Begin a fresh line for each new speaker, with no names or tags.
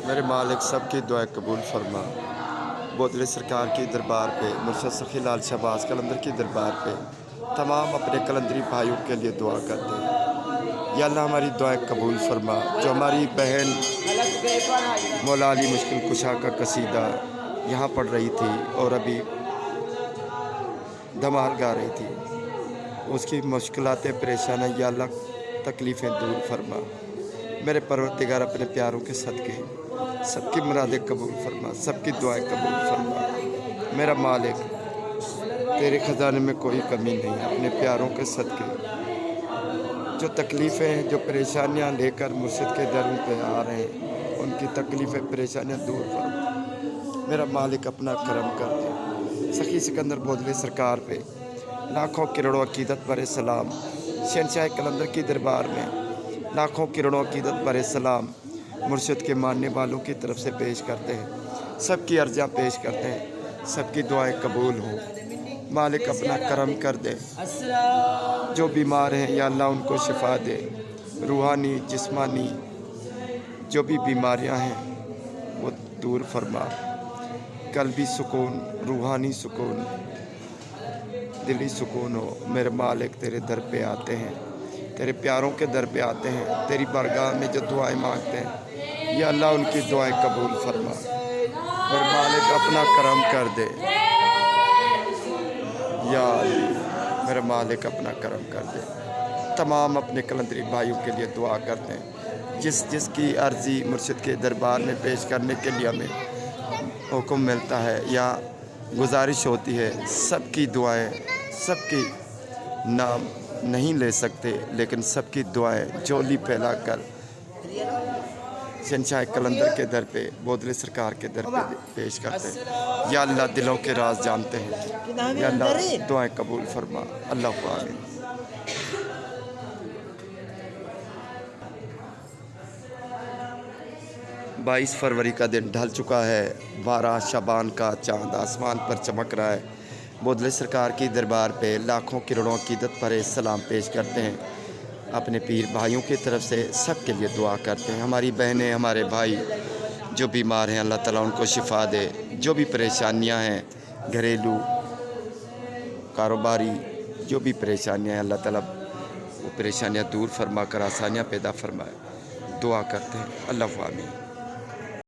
میرے مالک سب کی دعائیں قبول فرما۔ بودلے سرکار کی دربار پہ، مرشد سخی لال شہباز قلندر کی دربار پہ تمام اپنے قلندری بھائیوں کے لیے دعا کرتے ہیں۔ یا اللہ ہماری دعائیں قبول فرما۔ جو ہماری بہن مولا علی مشکل کشا کا قصیدہ یہاں پڑھ رہی تھی اور ابھی دھمال گا رہی تھی، اس کی مشکلات پریشانیاں یا اللہ تکلیفیں دور فرما۔ میرے پروردگار اپنے پیاروں کے صدقے سب کی مرادیں قبول فرما، سب کی دعائیں قبول فرما۔ میرا مالک تیرے خزانے میں کوئی کمی نہیں، اپنے پیاروں کے صدقے جو تکلیفیں ہیں، جو پریشانیاں لے کر مرشد کے دروں پہ آ رہے ہیں، ان کی تکلیفیں پریشانیاں دور فرما۔ میرا مالک اپنا کرم کر دے۔ سخی سکندر بودلے سرکار پہ لاکھوں کروڑوں عقیدت برے سلام۔ شہنشاہ قلندر کی دربار میں لاکھوں کروڑوں عقیدت برے سلام مرشد کے ماننے والوں کی طرف سے پیش کرتے ہیں۔ سب کی عرضیاں پیش کرتے ہیں، سب کی دعائیں قبول ہوں۔ مالک اپنا کرم کر دے۔ جو بیمار ہیں یا اللہ ان کو شفا دے، روحانی جسمانی جو بھی بیماریاں ہیں وہ دور فرما۔ قلبی سکون، روحانی سکون، دلی سکون ہو۔ میرے مالک تیرے در پہ آتے ہیں، تیرے پیاروں کے در پہ آتے ہیں، تیری بارگاہ میں جو دعائیں مانگتے ہیں یا اللہ ان کی دعائیں قبول فرما۔ میرے مالک اپنا کرم کر دے یا اللہ، میرے مالک اپنا کرم کر دے۔ تمام اپنے قلندری بھائیوں کے لیے دعا کرتے ہیں، جس کی عرضی مرشد کے دربار میں پیش کرنے کے لیے ہمیں حکم ملتا ہے یا گزارش ہوتی ہے، سب کی دعائیں، سب کی نام نہیں لے سکتے لیکن سب کی دعائیں جولی پھیلا کر شہنشاہ قلندر کے در پہ، بودلے سرکار کے در پہ پیش کرتے ہیں۔ یا اللہ دلوں کے راز جانتے ہیں، یا اللہ دعائیں قبول فرما۔ اللہ آمین۔ 22 فروری کا دن ڈھل چکا ہے، 12 شعبان کا چاند آسمان پر چمک رہا ہے۔ بودلے سرکار کی دربار پہ لاکھوں کروڑوں عقیدت پر سلام پیش کرتے ہیں، اپنے پیر بھائیوں کی طرف سے سب کے لیے دعا کرتے ہیں۔ ہماری بہنیں، ہمارے بھائی جو بیمار ہیں اللہ تعالیٰ ان کو شفا دے، جو بھی پریشانیاں ہیں گھریلو کاروباری جو بھی پریشانیاں ہیں اللہ تعالیٰ وہ پریشانیاں دور فرما کر آسانیاں پیدا فرمائے۔ دعا کرتے ہیں۔ اللہ آمین۔